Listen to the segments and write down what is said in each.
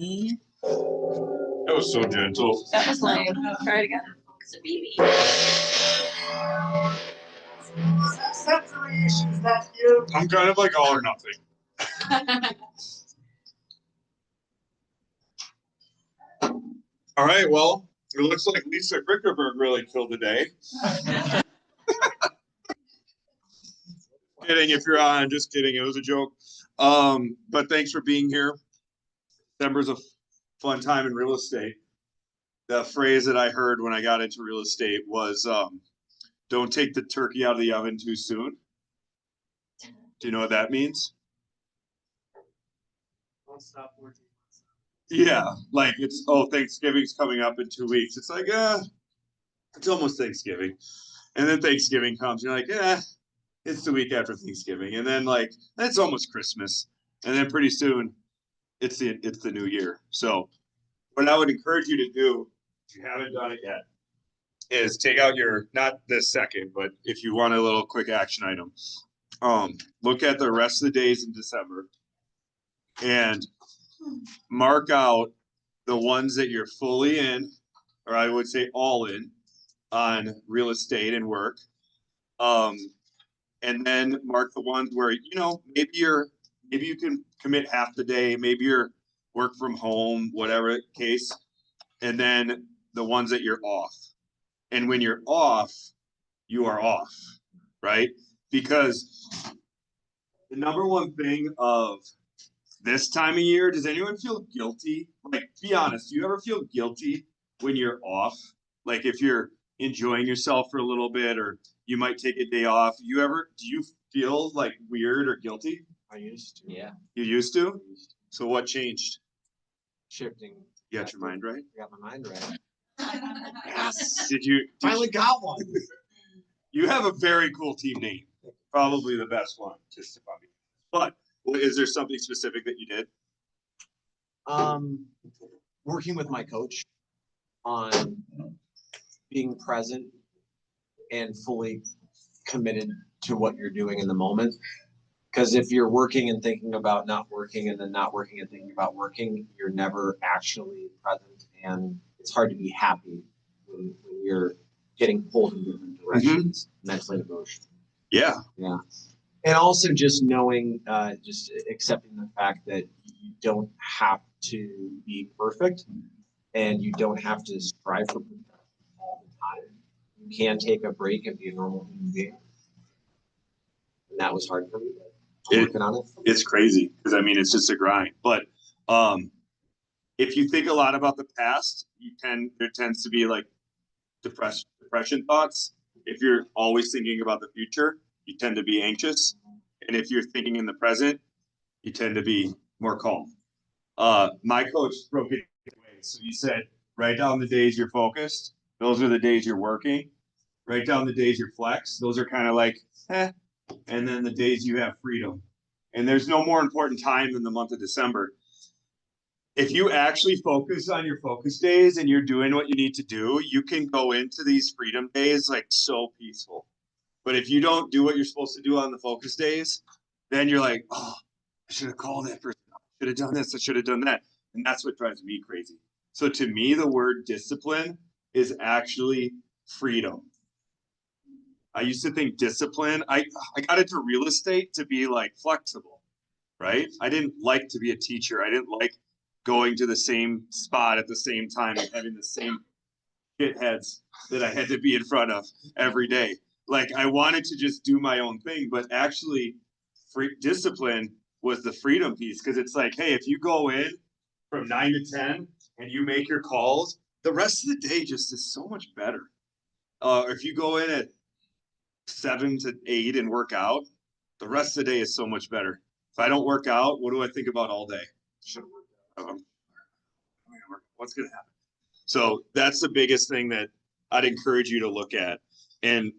That was so gentle. That was lame. Try it again. It's a baby. Sensory issues, that's you. I'm kind of like all or nothing. All right, well, it looks like Lisa Krickerberg really killed the day. Kidding, if you're on, just kidding. It was a joke. But thanks for being here. December's a fun time in real estate. The phrase that I heard when I got into real estate was, don't take the turkey out of the oven too soon. Do you know what that means? Don't stop working. Yeah, like it's, oh, Thanksgiving's coming up in 2 weeks. It's like, it's almost Thanksgiving. And then Thanksgiving comes, you're like, it's the week after Thanksgiving. And then like, it's almost Christmas. And then pretty soon it's the new year. So what I would encourage you to do, if you haven't done it yet, is take out your, not this second, but if you want a little quick action item, look at the rest of the days in December and mark out the ones that you're fully in, or I would say all in, on real estate and work. And then mark the ones where, maybe you can commit half the day, maybe you're work from home, whatever the case. And then the ones that you're off. And when you're off, you are off, right? Because the number one thing of this time of year, does anyone feel guilty? Like, be honest, do you ever feel guilty when you're off? Like if you're enjoying yourself for a little bit, or you might take a day off. Do you feel like weird or guilty? I used to. Yeah. You used to? So what changed? Shifting. You got your mind right? I got my mind right. Yes. Did you Finally got one. You have a very cool team name. Probably the best one, just to be. But is there something specific that you did? Working with my coach on being present and fully committed to what you're doing in the moment. Because if you're working and thinking about not working, and then not working and thinking about working, you're never actually present, and it's hard to be happy when you're getting pulled in different directions, mentally and emotionally. Yeah. Yeah. And also just knowing, just accepting the fact that you don't have to be perfect, and you don't have to strive for perfection all the time. You can take a break and be a normal human being. And that was hard for me, but I'm working on it. It's crazy because it's just a grind. But if you think a lot about the past, there tends to be like depression thoughts. If you're always thinking about the future, you tend to be anxious. And if you're thinking in the present, you tend to be more calm. My coach broke it away. So he said, write down the days you're focused. Those are the days you're working. Write down the days you're flex. Those are kind of like, and then the days you have freedom. And there's no more important time than the month of December. If you actually focus on your focus days and you're doing what you need to do, you can go into these freedom days like so peaceful. But if you don't do what you're supposed to do on the focus days, then you're like, oh, I should have called that person. I should have done this. I should have done that. And that's what drives me crazy. So to me, the word discipline is actually freedom. I used to think discipline, I got into real estate to be like flexible, right? I didn't like to be a teacher. I didn't like going to the same spot at the same time and having the same shitheads that I had to be in front of every day. Like I wanted to just do my own thing, but actually discipline was the freedom piece. Cause it's like, hey, if you go in from 9 to 10 and you make your calls, the rest of the day just is so much better. If you go in at 7 to 8 and work out, the rest of the day is so much better. If I don't work out, what do I think about all day? What's going to happen? So that's the biggest thing that I'd encourage you to look at, and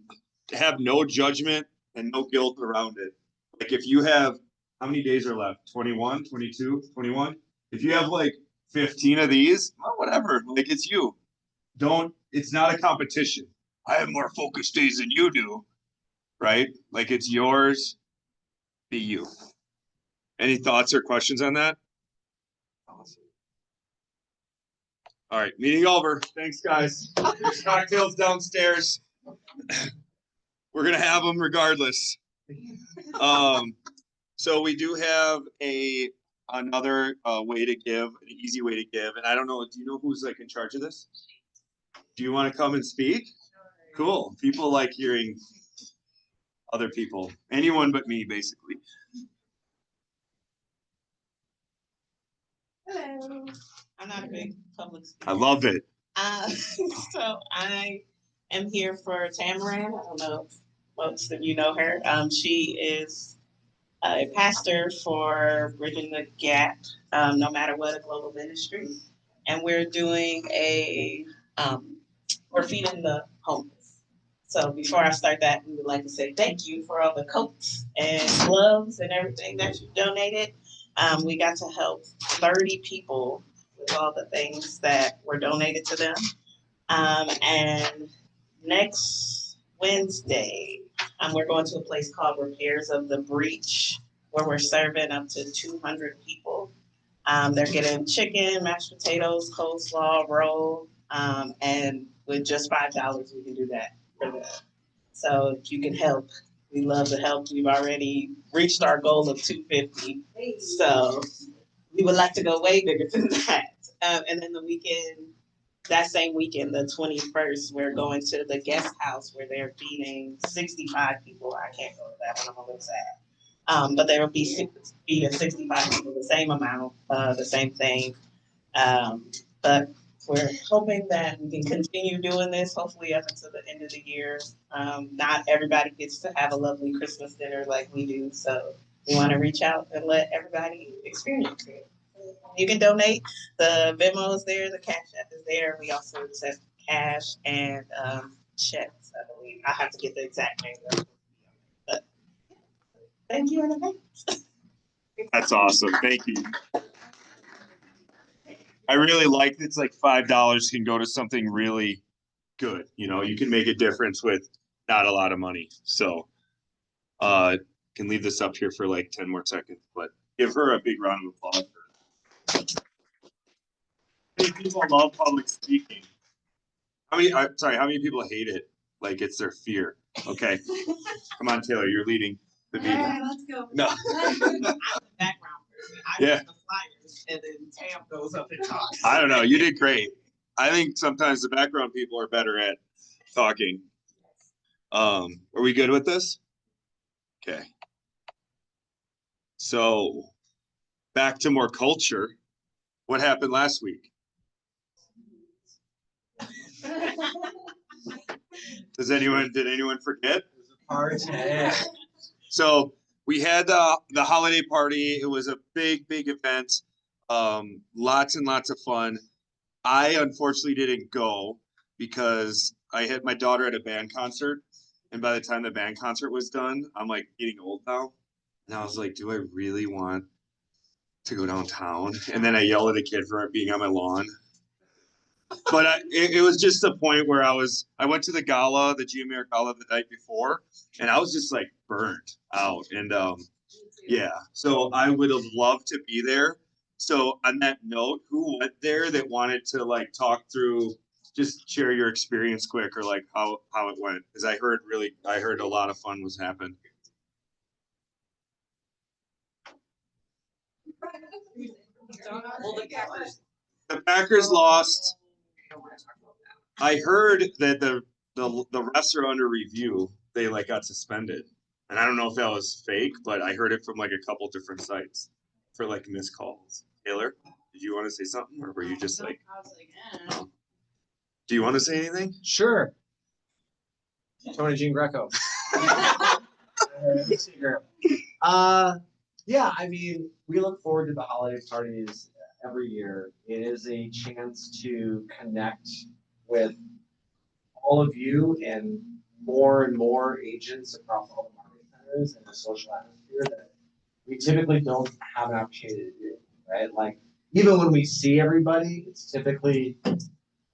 have no judgment and no guilt around it. Like if you have, how many days are left? 21, 22, 21? If you have like 15 of these, well, whatever, like it's you. It's not a competition. I have more focus days than you do, right? Like it's yours, be you. Any thoughts or questions on that? Awesome. All right, meeting over. Thanks, guys. There's cocktails downstairs. We're gonna have them regardless. So we do have another way to give, an easy way to give, and I don't know. Do you know who's like in charge of this? Do you want to come and speak? Cool. People like hearing other people. Anyone but me, basically. Hello. I'm not a big public speaker. I love it. So I am here for Tamaran. I don't know if most of you know her. She is a pastor for Bridging the Gap, No Matter What, a global ministry. And we're doing we're feeding the homeless. So before I start that, we would like to say thank you for all the coats and gloves and everything that you donated. We got to help 30 people with all the things that were donated to them. And next Wednesday, we're going to a place called Repairs of the Breach, where we're serving up to 200 people. They're getting chicken, mashed potatoes, coleslaw, roll, and with just $5, we can do that for them. So if you can help, we love to help. We've already reached our goal of 250. So we would like to go way bigger than that. And then that same weekend, the 21st, we're going to the guest house where they're feeding 65 people. I can't go to that one, I'm a little sad. But they will be feeding 65 people, the same amount, the same thing. But we're hoping that we can continue doing this, hopefully up until the end of the year. Not everybody gets to have a lovely Christmas dinner like we do, so we want to reach out and let everybody experience it. You can donate. The Venmo is there, the Cash App is there. We also accept cash and checks, I believe. I have to get the exact name. But thank you in advance. That's awesome. Thank you. I really like it's like $5 can go to something really good. You know, you can make a difference with not a lot of money. So can leave this up here for like 10 more seconds, but give her a big round of applause. How many people love public speaking? How many people hate it? Like it's their fear. Okay. Come on, Taylor, you're leading the meeting. All right, let's go. No. I'm the background person. I Yeah. get the flyers and then Tam goes up and talks. I don't know. You did great. I think sometimes the background people are better at talking. Are we good with this? Okay. So back to more culture. What happened last week? Did anyone forget? So we had the holiday party. It was a big event. Lots and lots of fun. I unfortunately didn't go because I had my daughter at a band concert, and by the time the band concert was done, I'm like getting old now, and I was like, do I really want to go downtown? And then I yelled at a kid for being on my lawn. But it was just a point where I went to the gala, the GMR gala the night before, and I was just like burnt out. And yeah, so I would have loved to be there. So on that note, who went there that wanted to like talk through, just share your experience quick or like how it went? Because I heard a lot of fun was happening. The Packers lost. I heard that the refs are under review. They like got suspended, and I don't know if that was fake, but I heard it from like a couple different sites for like missed calls. Taylor, did you want to say something, or were you just like? Do you want to say anything? Sure. Tony Jean Greco. Yeah, I mean, we look forward to the holiday parties every year. It is a chance to connect with all of you and more agents across all the market centers and the social atmosphere that we typically don't have an opportunity to do, right? Like, even when we see everybody, it's typically,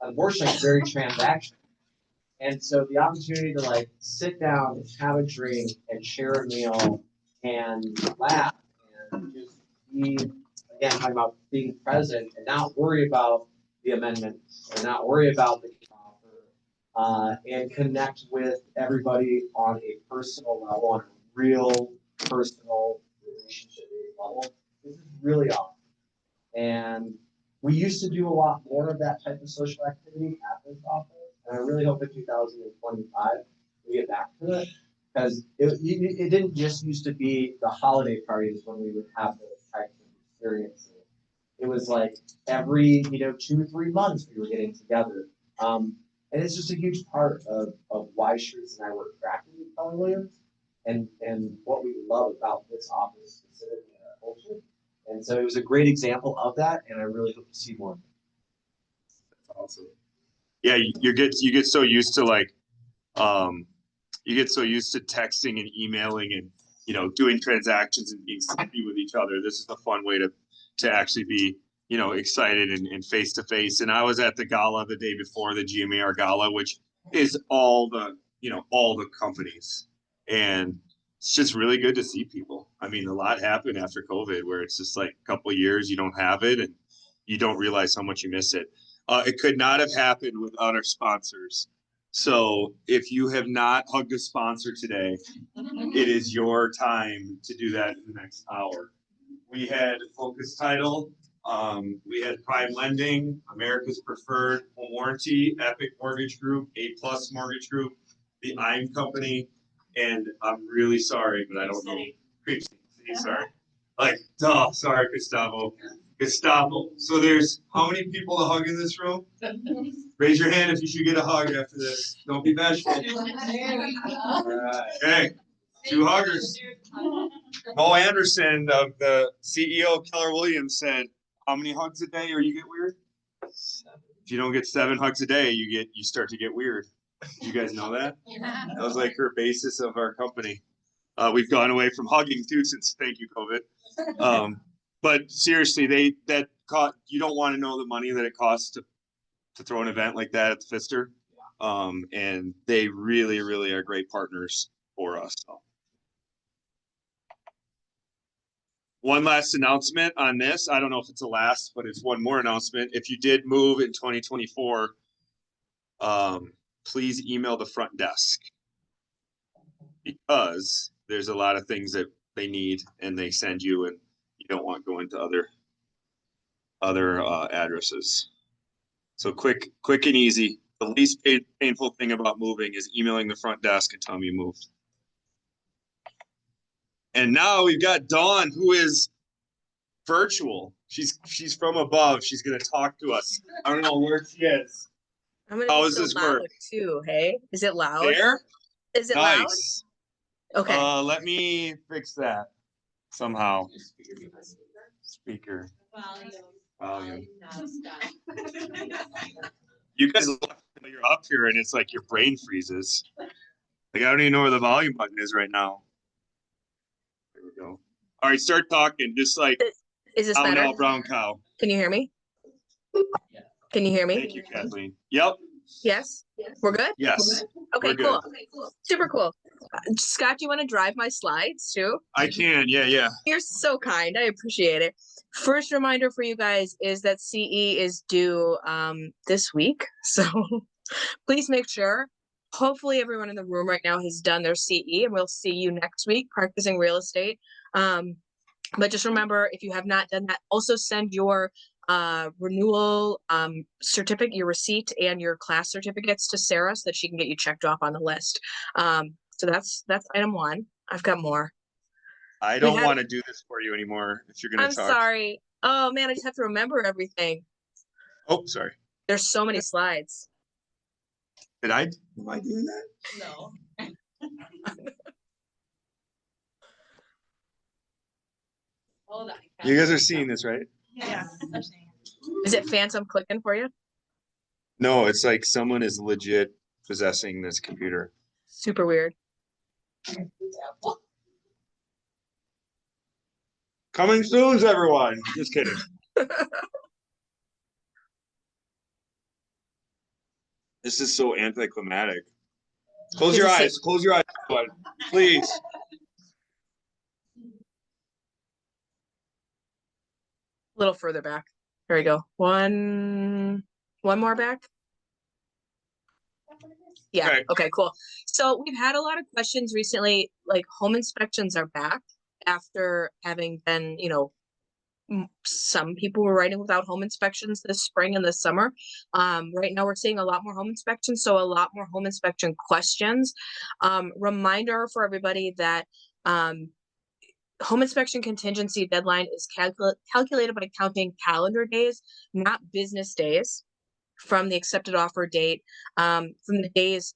unfortunately, very transactional. And so the opportunity to like sit down, have a drink, and share a meal, and laugh, and just be, again, talking about being present and not worry about the amendment and not worry about the offer, and connect with everybody on a personal level, on a real personal relationship level. This is really awesome. And we used to do a lot more of that type of social activity at this office. And I really hope in 2025 we get back to it. Because it didn't just used to be the holiday parties when we would have those types of experiences. It was like every, 2-3 months we were getting together. And it's just a huge part of why Sharice and I were attracted to Keller Williams and what we love about this office specifically in our culture. And so it was a great example of that, and I really hope to see more. That's awesome. Yeah, you get so used to like, you get so used to texting and emailing and doing transactions and being snippy with each other. This is a fun way to actually be excited and face to face. And I was at the gala the day before, the GMAR gala, which is all the companies, and it's just really good to see people. I mean, a lot happened after COVID where it's just like a couple of years you don't have it and you don't realize how much you miss it. It could not have happened without our sponsors. So if you have not hugged a sponsor today, it is your time to do that in the next hour. We had Focus Title, we had Prime Lending, America's Preferred Home Warranty, Epic Mortgage Group, A Plus Mortgage Group, the IM Company, and I'm really sorry, but I don't know. Creep City, sorry. Sorry, Gustavo. So there's how many people to hug in this room? Raise your hand if you should get a hug after this. Don't be bashful. Okay, 2 huggers. Mo Anderson, the CEO of Keller Williams, said, "How many hugs a day or you get weird? 7. If you don't get 7 hugs a day, you start to get weird." Did you guys know that? Yeah. That was like her basis of our company. We've gone away from hugging too since thank you, COVID. But seriously, you don't want to know the money that it costs to throw an event like that at the Pfister. And they really, really are great partners for us. So. One last announcement on this. I don't know if it's the last, but it's one more announcement. If you did move in 2024, please email the front desk because there's a lot of things that they need and they send you and you don't want going to other addresses. So quick and easy. The least painful thing about moving is emailing the front desk and telling them you moved. And now we've got Dawn, who is virtual. She's from above. She's gonna talk to us. I don't know where she is. I'm gonna How be does so this loud work? too, hey? Is it loud? There? Is it Nice. loud? Okay. Let me fix that somehow. Speaker. Volume. You guys look when you're up here and it's like your brain freezes. Like I don't even know where the volume button is right now. There we go. All right, start talking. Just like Is this cow better? now, brown cow. Can you hear me? Can you hear me? Thank you, Kathleen. Yep. Yes? We're good? Yes. Okay, We're good. cool. Super cool. Scott, do you want to drive my slides too? I can. Yeah. You're so kind. I appreciate it. First reminder for you guys is that CE is due this week. So please make sure. Hopefully everyone in the room right now has done their CE and we'll see you next week, practicing real estate. But just remember, if you have not done that, also send your renewal certificate, your receipt and your class certificates to Sarah so that she can get you checked off on the list. So that's item 1. I've got more. I don't want to do this for you anymore if you're going to talk. I'm sorry. Oh man, I just have to remember everything. Oh, sorry. There's so many slides. Am I doing that? No. Hold on. You guys are seeing this, right? Yeah. Is it phantom clicking for you? No, it's like someone is legit possessing this computer. Super weird. Coming soon, everyone. Just kidding. This is so anticlimactic. Close your eyes. Close your eyes, everyone. Please. A little further back. There we go. 1, One more back? Yeah, Okay. okay, cool. So we've had a lot of questions recently, like home inspections are back after having been, some people were writing without home inspections this spring and this summer. Right now we're seeing a lot more home inspections, so a lot more home inspection questions. Reminder for everybody that home inspection contingency deadline is calculated by counting calendar days, not business days, from the accepted offer date, from the days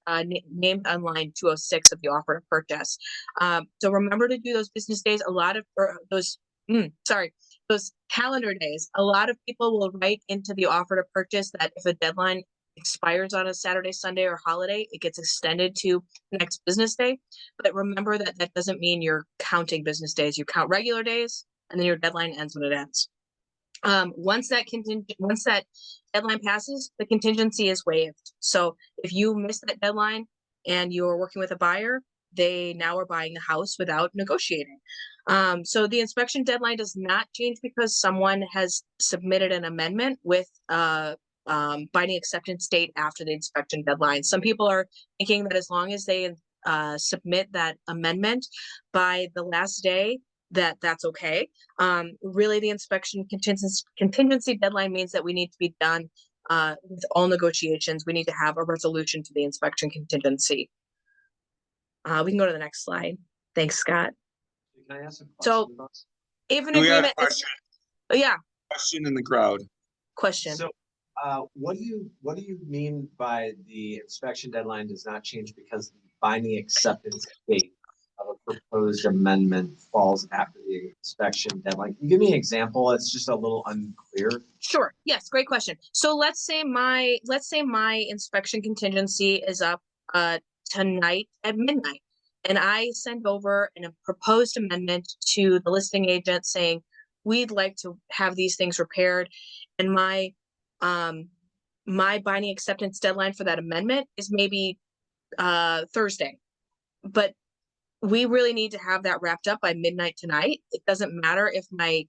named on line 206 of the offer to purchase. So remember to do those business days. A lot of those calendar days. A lot of people will write into the offer to purchase that if a deadline expires on a Saturday, Sunday, or holiday, it gets extended to next business day. But remember that that doesn't mean you're counting business days. You count regular days, and then your deadline ends when it ends. Once that deadline passes, the contingency is waived. So if you miss that deadline and you're working with a buyer, they now are buying the house without negotiating. So the inspection deadline does not change because someone has submitted an amendment with binding acceptance date after the inspection deadline. Some people are thinking that as long as they submit that amendment by the last day, that's okay. Really, the inspection contingency deadline means that we need to be done with all negotiations. We need to have a resolution to the inspection contingency. We can go to the next slide. Thanks, Scott. Can I ask a question? So, about if an Do we have a agreement is, question, yeah, question in the crowd? question. So, what do you mean by the inspection deadline does not change because the binding acceptance date of a proposed amendment falls after the inspection deadline? Can you give me an example? It's just a little unclear. Sure. Yes, great question. So let's say my inspection contingency is up tonight at midnight, and I send over a proposed amendment to the listing agent saying we'd like to have these things repaired, and my binding acceptance deadline for that amendment is maybe Thursday, but we really need to have that wrapped up by midnight tonight. It doesn't matter if my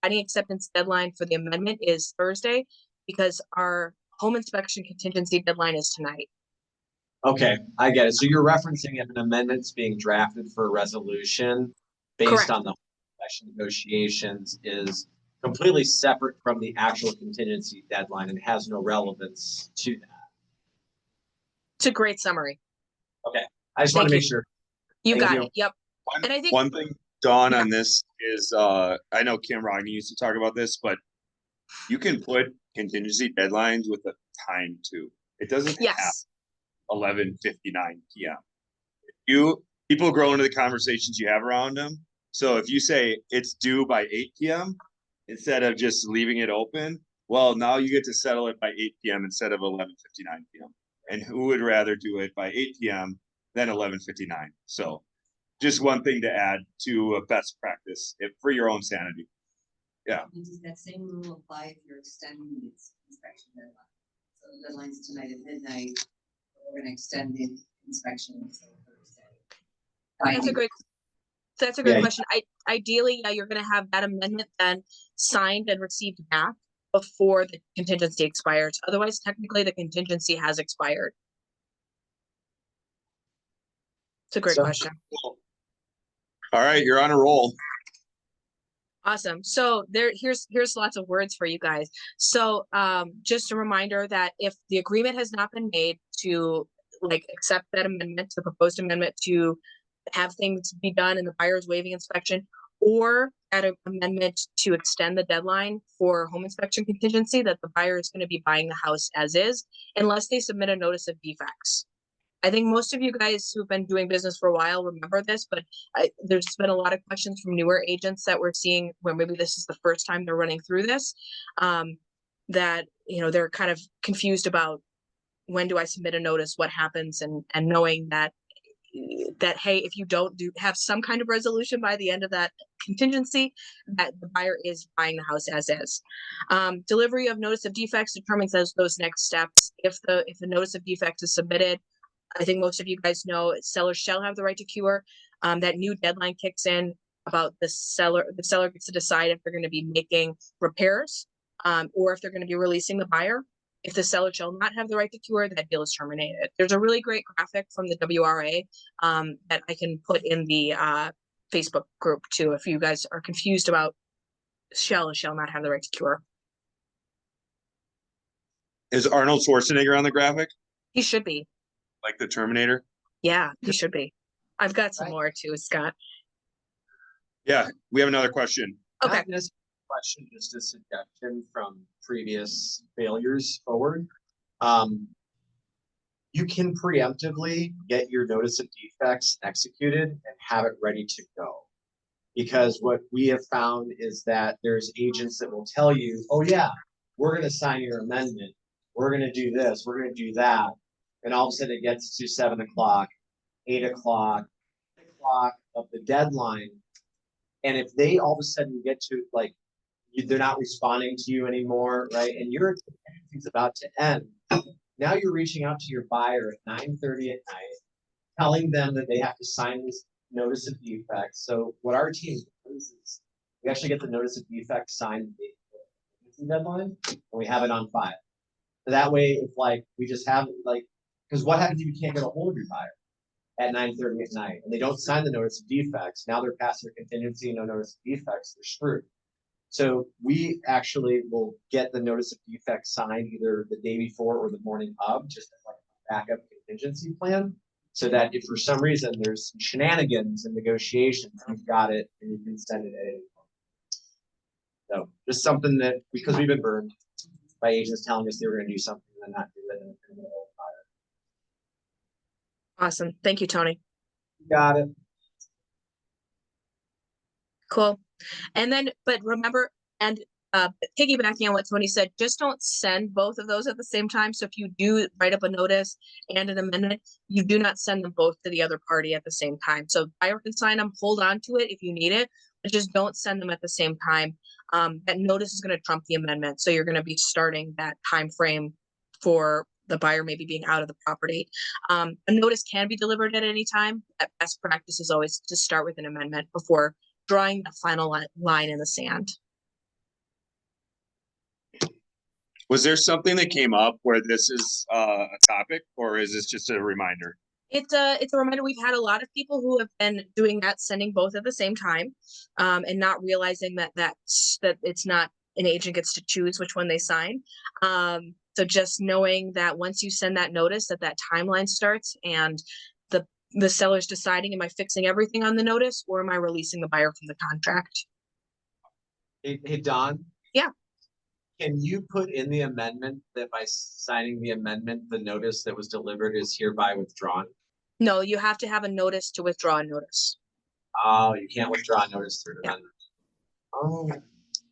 binding acceptance deadline for the amendment is Thursday, because our home inspection contingency deadline is tonight. Okay, I get it. So you're referencing if an amendment's being drafted for a resolution based Correct. on the inspection negotiations is completely separate from the actual contingency deadline and has no relevance to that. It's a great summary. I just want Thank to you. make sure. You Thank got you. it. Yep. And I think- One thing, Dawn, Yeah. on this is, I know Kim Rodney used to talk about this, but you can put contingency deadlines with a time too. It doesn't have Yes. 11:59 p.m. People grow into the conversations you have around them. So if you say it's due by 8 p.m. instead of just leaving it open, well, now you get to settle it by 8 p.m. instead of 11:59 p.m. And who would rather do it by 8 p.m. than 11:59? So just one thing to add to a best practice for your own sanity. And does that same rule apply if you're extending the inspection deadline? So the deadline's tonight at midnight, but we're gonna extend the inspection until Thursday. That's a great Yeah. question. Ideally, yeah, you're gonna have that amendment then signed and received back before the contingency expires. Otherwise, technically, the contingency has expired. It's a great So- question. All right, you're on a roll. Awesome. So here's lots of words for you guys. So just a reminder that if the agreement has not been made to accept that amendment, the proposed amendment to have things be done in the buyer's waiving inspection, or an amendment to extend the deadline for home inspection contingency, that the buyer is going to be buying the house as is, unless they submit a notice of defects. I think most of you guys who've been doing business for a while remember this, but there's been a lot of questions from newer agents that we're seeing where maybe this is the first time they're running through this, that, they're kind of confused about when do I submit a notice, what happens, and knowing that, hey, if you don't have some kind of resolution by the end of that contingency, that the buyer is buying the house as is. Delivery of notice of defects determines those next steps. If the notice of defects is submitted, I think most of you guys know sellers shall have the right to cure. That new deadline kicks in about the seller. The seller gets to decide if they're going to be making repairs or if they're going to be releasing the buyer. If the seller shall not have the right to cure, that deal is terminated. There's a really great graphic from the WRA that I can put in the Facebook group too, if you guys are confused about shall not have the right to cure. Is Arnold Schwarzenegger on the graphic? He should be. Like the Terminator? Yeah, he should be. I've got some Right. more too, Scott. Yeah, we have another question. Okay. Not necessarily a question, just a suggestion from previous failures forward. You can preemptively get your notice of defects executed and have it ready to go. Because what we have found is that there's agents that will tell you, oh yeah, we're gonna sign your amendment. We're gonna do this, we're gonna do that. And all of a sudden it gets to 7 o'clock, 8 o'clock, 8 o'clock of the deadline. And if they all of a sudden get to like, they're not responding to you anymore, right? And your is about to end. Now you're reaching out to your buyer at 9:30 at night, telling them that they have to sign this notice of defect. So what our team does is we actually get the notice of defect signed at the deadline, and we have it on file. So that way, if like we just have like, because what happens if you can't get a hold of your buyer at 9:30 at night and they don't sign the notice of defects? Now they're past their contingency, no notice of defects, they're screwed. So we actually will get the notice of defect signed either the day before or the morning of, just as like a backup contingency plan. So that if for some reason there's shenanigans and negotiations, you've got it and you can send it at any point. So just something that, because we've been burned by agents telling us they were gonna do something and then not do it. And we'll fire. Awesome. Thank you, Tony. Got it. Cool. And then, but remember, and piggybacking on what Tony said, just don't send both of those at the same time. So if you do write up a notice and an amendment, you do not send them both to the other party at the same time. So buyer can sign them, hold on to it if you need it, but just don't send them at the same time. That notice is going to trump the amendment. So you're going to be starting that time frame for the buyer maybe being out of the property. A notice can be delivered at any time. Best practice is always to start with an amendment before drawing the final line in the sand. Was there something that came up where this is a topic, or is this just a reminder? It's a reminder. We've had a lot of people who have been doing that, sending both at the same time, and not realizing that it's not an agent gets to choose which one they sign. So just knowing that once you send that notice, that timeline starts, and the seller's deciding, am I fixing everything on the notice or am I releasing the buyer from the contract? Hey, Don? Yeah. Can you put in the amendment that by signing the amendment, the notice that was delivered is hereby withdrawn? No, you have to have a notice to withdraw a notice. Oh, you can't withdraw a notice through an amendment. Oh,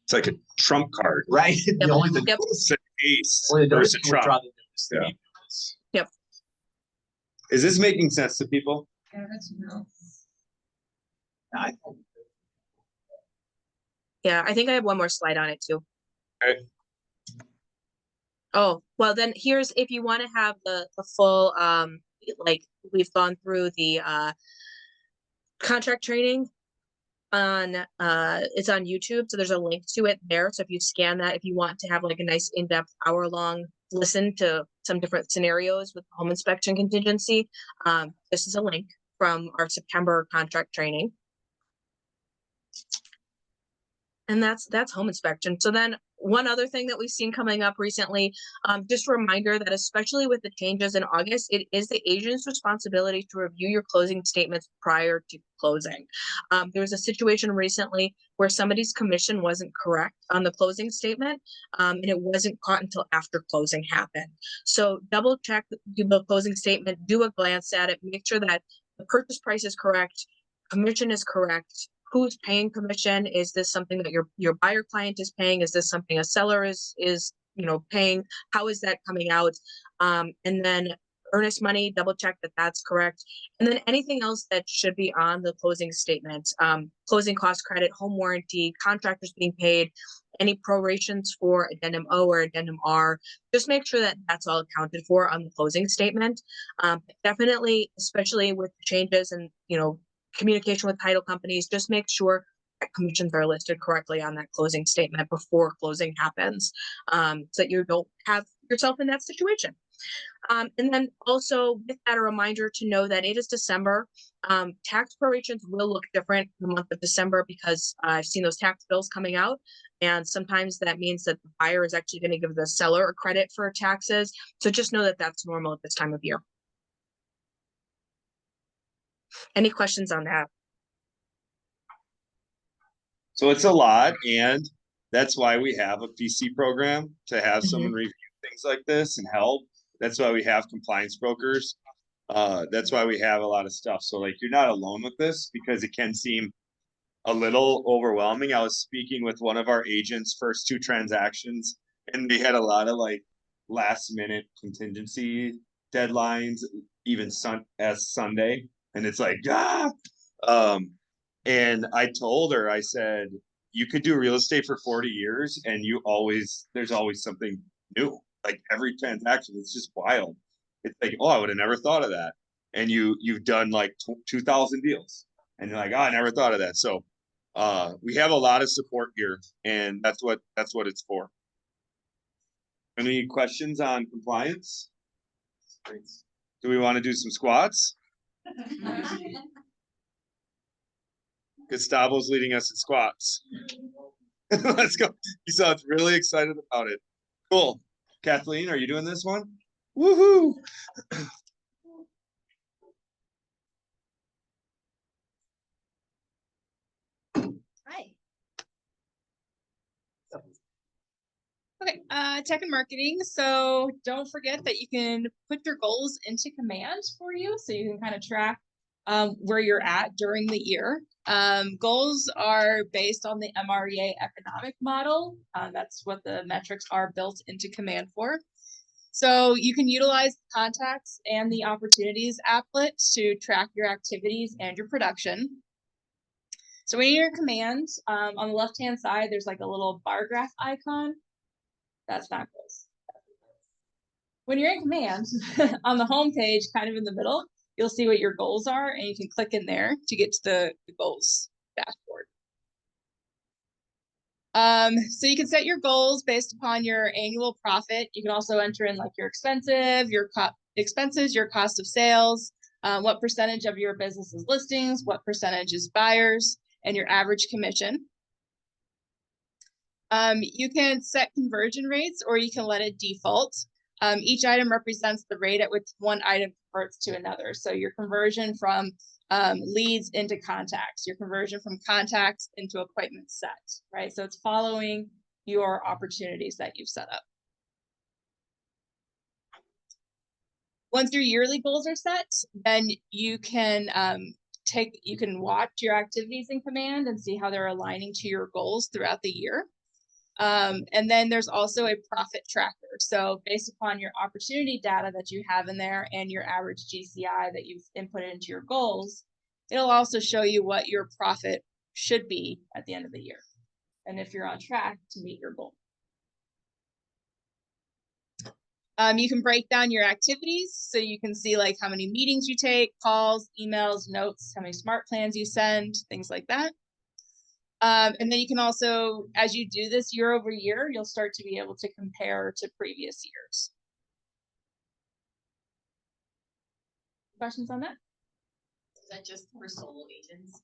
It's like a trump card. right. The only the Yep. It's an ace only the notice versus can withdraw Trump. the notice. Yeah. The notice. Is this making sense to people? Yeah, that's no. I- Yeah, I think I have one more slide on it too. Okay. Oh, well then here's, if you want to have the full, like we've gone through the contract training on, it's on YouTube. So there's a link to it there. So if you scan that, if you want to have like a nice in-depth hour-long listen to some different scenarios with home inspection contingency, this is a link from our September contract training. And that's home inspection. So then one other thing that we've seen coming up recently, just a reminder that especially with the changes in August, it is the agent's responsibility to review your closing statements prior to closing. There was a situation recently where somebody's commission wasn't correct on the closing statement, and it wasn't caught until after closing happened. So double check the closing statement, do a glance at it, make sure that the purchase price is correct, commission is correct. Who's paying commission? Is this something that your buyer client is paying? Is this something a seller is paying? How is that coming out? And then earnest money, double check that that's correct. And then anything else that should be on the closing statement, closing cost credit, home warranty, contractors being paid, any prorations for addendum O or addendum R, just make sure that that's all accounted for on the closing statement. Definitely, especially with changes and, communication with title companies, just make sure commissions are listed correctly on that closing statement before closing happens, so that you don't have yourself in that situation. And then also with that, a reminder to know that it is December. Tax prorations will look different in the month of December because I've seen those tax bills coming out. And sometimes that means that the buyer is actually going to give the seller a credit for taxes. So just know that that's normal at this time of year. Any questions on that? So it's a lot, and that's why we have a PC program, to have someone review things like this and help. That's why we have compliance brokers. That's why we have a lot of stuff. So like, you're not alone with this, because it can seem a little overwhelming. I was speaking with one of our agents' first 2 transactions, and they had a lot of like last minute contingency deadlines, even Sunday. And it's like, and I told her, I said, you could do real estate for 40 years and there's always something new. Like every transaction, it's just wild. It's like, oh, I would have never thought of that. And you've done like 2,000 deals, and you're like, oh, I never thought of that. So we have a lot of support here, and that's what it's for. Any questions on compliance? Do we want to do some squats? Gustavo's leading us in squats. Let's go. He sounds really excited about it. Cool. Kathleen, are you doing this one? Woohoo! Hi. Okay, tech and marketing. So don't forget that you can put your goals into command for you, so you can kind of track where you're at during the year. Goals are based on the MREA economic model. That's what the metrics are built into command for. So you can utilize the contacts and the opportunities applet to track your activities and your production. So when you're in command, on the left-hand side, there's like a little bar graph icon. That's not goals. When you're in command, on the home page, kind of in the middle, you'll see what your goals are, and you can click in there to get to the goals dashboard. So you can set your goals based upon your annual profit. You can also enter in like your expenses, your cost of sales, what percentage of your business is listings, what percentage is buyers, and your average commission. You can set conversion rates, or you can let it default. Each item represents the rate at which one item converts to another. So your conversion from leads into contacts, your conversion from contacts into appointments set, right? So it's following your opportunities that you've set up. Once your yearly goals are set, then you can watch your activities in command and see how they're aligning to your goals throughout the year. And then there's also a profit tracker. So based upon your opportunity data that you have in there and your average GCI that you've inputted into your goals, it'll also show you what your profit should be at the end of the year, and if you're on track to meet your goal. You can break down your activities, so you can see like how many meetings you take, calls, emails, notes, how many smart plans you send, things like that. And then you can also, as you do this year over year, you'll start to be able to compare to previous years. Questions on that? Is that just for solo agents?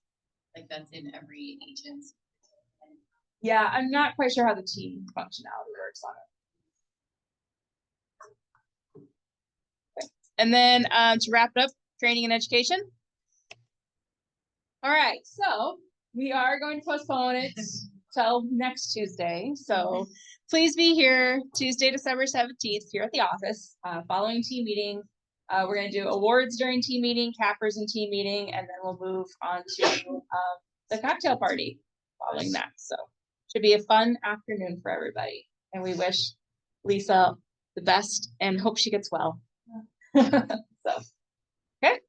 Like that's in every agent? Yeah, I'm not quite sure how the team functionality works on it. Okay. And then to wrap it up, training and education. All right, so we are going to postpone it till next Tuesday. So please be here Tuesday, December 17th here at the office, following team meeting. We're going to do awards during team meeting, cappers in team meeting, and then we'll move on to the cocktail party following that. So should be a fun afternoon for everybody. And we wish Lisa the best and hope she gets well. Okay.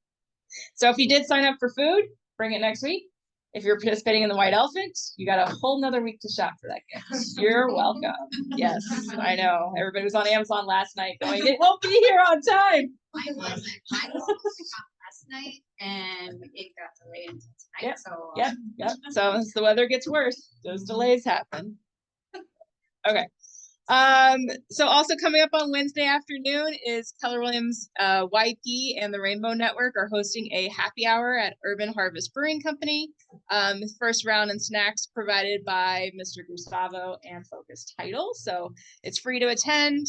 So if you did sign up for food, bring it next week. If you're participating in the White Elephant, you got a whole nother week to shop for that gift. You're welcome. Yes, I know. Everybody was on Amazon last night going, it won't be here on time. I was. I got last last night and it got delayed until Yep, tonight, so. Yep. So as the weather gets worse, those delays happen. Okay. So also coming up on Wednesday afternoon is Keller Williams YP and the Rainbow Network are hosting a happy hour at Urban Harvest Brewing Company. First round and snacks provided by Mr. Gustavo and Focus Title. So it's free to attend.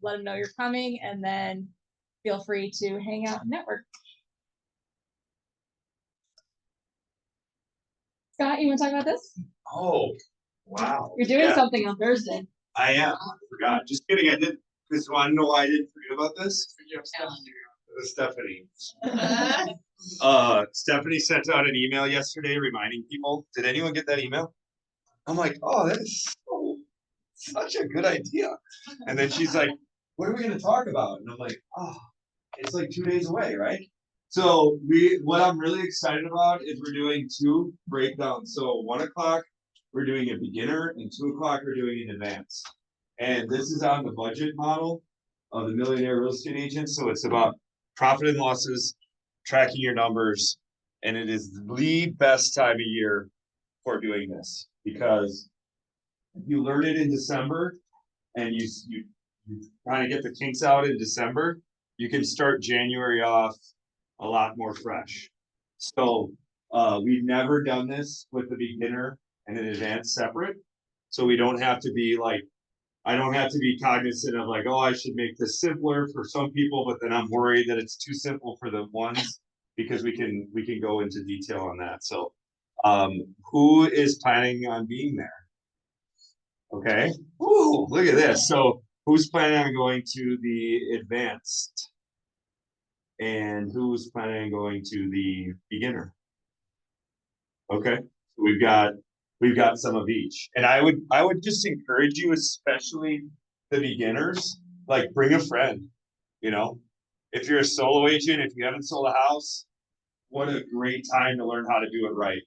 Let them know you're coming, and then feel free to hang out and network. Scott, you want to talk about this? Oh, wow. You're doing Yeah, something on Thursday. I am. I forgot. Just kidding. I did. Because I know why I didn't forget about this. Stephanie. Stephanie sent out an email yesterday reminding people. Did anyone get that email? I'm like, oh, that is such a good idea. And then she's like, what are we going to talk about? And I'm like, oh, it's like 2 days away, right? So what I'm really excited about is we're doing 2 breakdowns. So 1 o'clock, we're doing a beginner, and 2 o'clock, we're doing an advanced. And this is on the budget model of the Millionaire Real Estate Agent. So it's about profit and losses, tracking your numbers, and it is the best time of year for doing this, because if you learn it in December and you kind of get the kinks out in December, you can start January off a lot more fresh. So we've never done this with the beginner and an advanced separate. So we don't have to be like, I don't have to be cognizant of like, oh, I should make this simpler for some people, but then I'm worried that it's too simple for the ones, because we can go into detail on that. So who is planning on being there? Okay. Ooh, look at this. So who's planning on going to the advanced? And who's planning on going to the beginner? Okay. So we've got some of each. And I would just encourage you, especially the beginners, like bring a friend, you know. If you're a solo agent, if you haven't sold a house, what a great time to learn how to do it right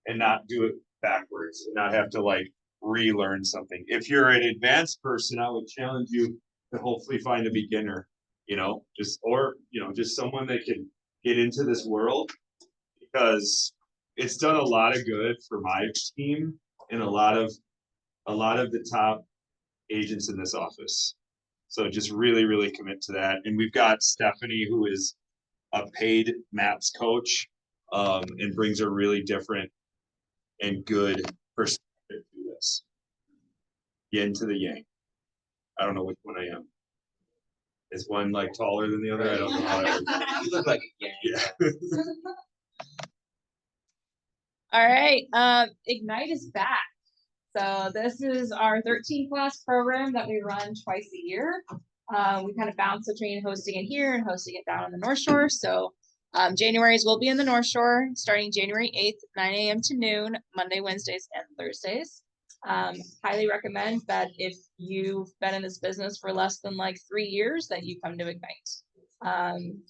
and not do it backwards and not have to like relearn something. If you're an advanced person, I would challenge you to hopefully find a beginner, you know, just someone that can get into this world, because it's done a lot of good for my team and a lot of the top agents in this office. So just really, really commit to that. And we've got Stephanie, who is a paid MAPS coach, and brings a really different and good perspective to this. Yin to the yang. I don't know which one I am. Is one like taller than the other? I don't know how that You look like a yang. yeah. All right, Ignite is back. So this is our 13-class program that we run twice a year. We kind of bounce between hosting it here and hosting it down on the North Shore. So January's will be in the North Shore starting January 8th, 9 a.m. to noon, Monday, Wednesdays, and Thursdays. Highly recommend that if you've been in this business for less than like 3 years, that you come to Ignite.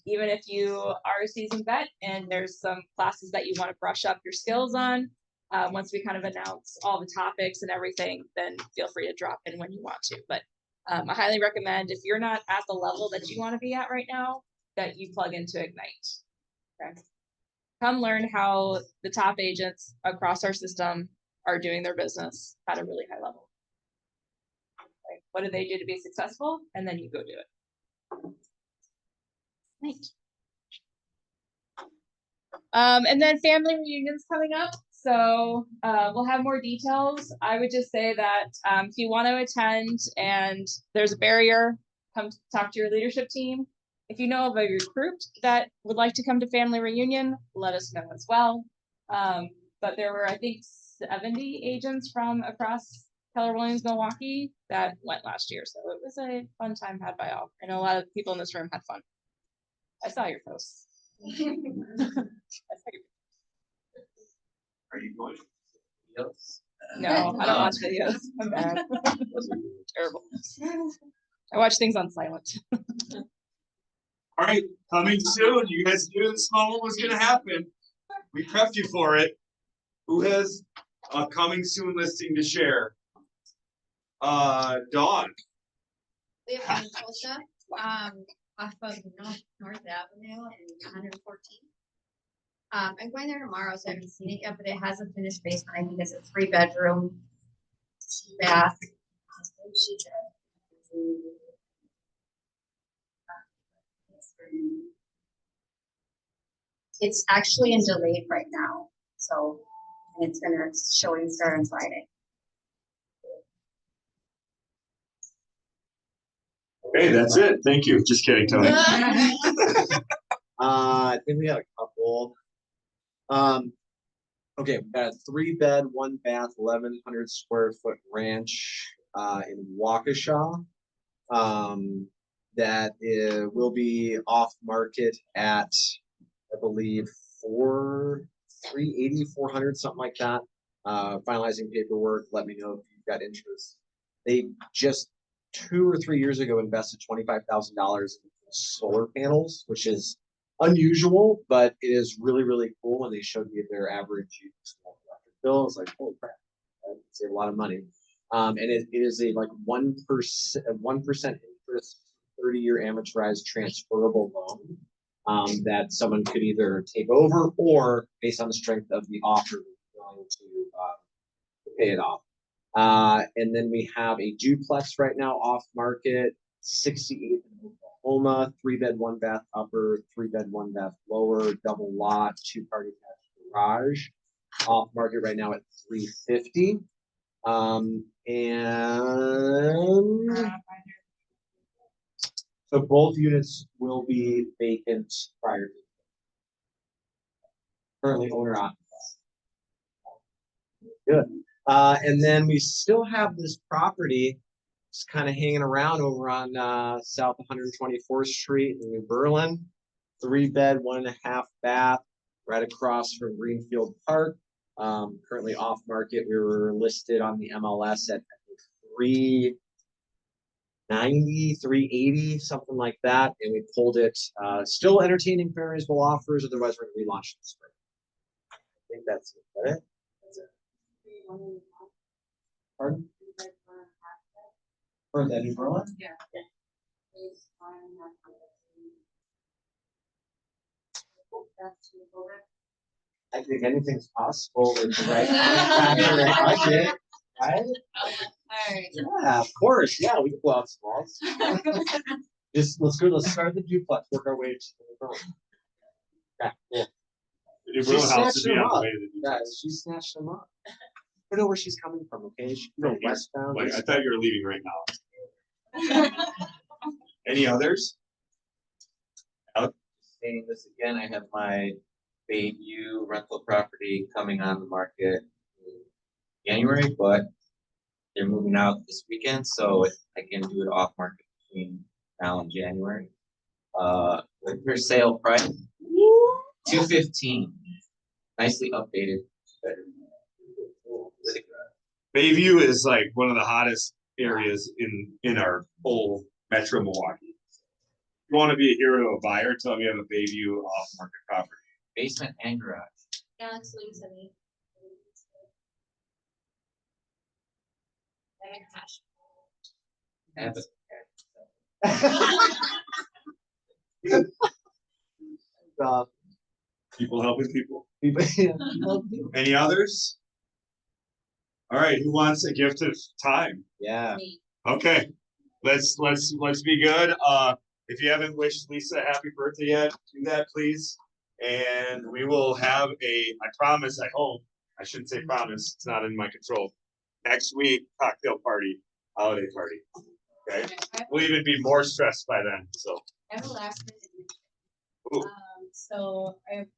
Even if you are a seasoned vet and there's some classes that you want to brush up your skills on, once we kind of announce all the topics and everything, then feel free to drop in when you want to. But I highly recommend, if you're not at the level that you want to be at right now, that you plug into Ignite. Okay. Come learn how the top agents across our system are doing their business at a really high level. Right? What do they do to be successful? And then you go do it. Right. And then family reunions coming up. So we'll have more details. I would just say that if you want to attend and there's a barrier, come talk to your leadership team. If you know of a recruit that would like to come to family reunion, let us know as well. But there were, I think, 70 agents from across Keller Williams, Milwaukee that went last year. So it was a fun time had by all. I know a lot of people in this room had fun. I saw your posts. I saw your Are you going? No, I don't watch videos. I'm bad. Terrible. I watch things on silent. All right, coming soon. You guys knew this moment was gonna happen. We prepped you for it. Who has a coming soon listing to share? Dawn. We have one in Tulsa. off of North Avenue and 114. I'm going there tomorrow, so I haven't seen it yet, but it has a finished basement. I think it's a 3-bedroom, 2-bath. It's actually in delayed right now, so and it's gonna showing start on Friday. Okay, that's it. Thank you. Just kidding, Tony. I think we got a couple. Okay, we got a 3-bed, 1-bath, 1,100 square foot ranch in Waukesha. That will be off market at, I believe, 380, 400, something like that. Finalizing paperwork. Let me know if you've got interest. They just 2 or 3 years ago invested $25,000 in solar panels, which is unusual, but it is really, really cool. And they showed me their average electric bill. It's like, holy crap, I save a lot of money. And it is a like 1% interest, 30-year amortized transferable loan that someone could either take over or, based on the strength of the offer, willing to pay it off. And then we have a duplex right now off market, 68 in Oklahoma, 3-bed, 1-bath upper, 3-bed, 1-bath lower, double lot, 2-car attached garage, off market right now at 350. And so both units will be vacant prior to currently owner occupied. Good. And then we still have this property just kind of hanging around over on South 124th Street in New Berlin. 3-bed, 1.5 bath, right across from Greenfield Park. Currently off market. We were listed on the MLS at 390, 380, something like that, and we pulled it. Still entertaining fair and reasonable offers. Otherwise, we're going to relaunch this spring. I think that's it. That's it. Pardon? For the New Berlin? Yeah. I think anything's possible with the right budget, right? Alright. Yeah, of course. Yeah, we can pull out smalls. Just let's start the duplex, work our way to the New Berlin. Yeah, cool. The New She Berlin house snatched would be them on the up. way to the Yeah, duplex. she snatched them up. I don't know where she's coming from, okay? She can go From here. westbound. Like, I thought you were leaving right now. Any others? Saying this again, I have my Bayview rental property coming on the market in January, but they're moving out this weekend, so I can do it off market between now and January. With her sale price, $215. Nicely updated. Bayview is like one of the hottest areas in our whole Metro Milwaukee. If you want to be a hero to a buyer, tell them you have a Bayview off market property. Basement and garage. Alex Lee sent me. I have cash. I have a People helping people. People- Any others? All right, who wants a gift of time? Yeah. Me. Okay, let's be good. If you haven't wished Lisa a happy birthday yet, do that please. And we will have I promise, I hope, I shouldn't say promise, it's not in my control. Next week, cocktail party, holiday party. Okay, we'll even be more stressed by then, so. I have a last minute. Ooh. So I have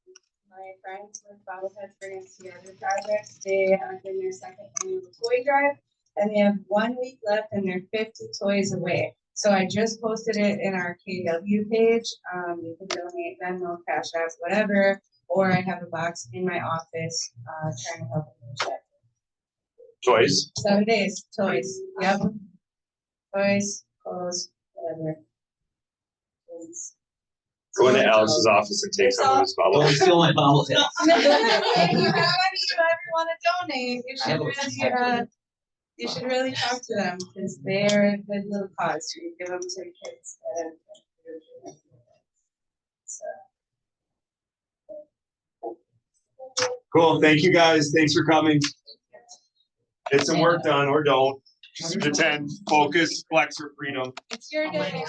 my friends with Bobbleheads bringing us together projects. They are in their second annual toy drive and they have 1 week left and they're 50 toys away. So I just posted it in our KW page. You can donate Venmo, Cash App, whatever, or I have a box in my office, trying to help them check. Choice. 7 days, toys, yep. Toys, clothes, whatever. Toys. Go into Alex's office and take some of his bubble. Don't steal my bobblehead. If you ever wanna donate, you should really talk to them, because they're a good little cause, you give them to the kids. Cool. Thank you guys. Thanks for coming. Get some work done or don't. Attend, focus, flex, or freedom. It's your day.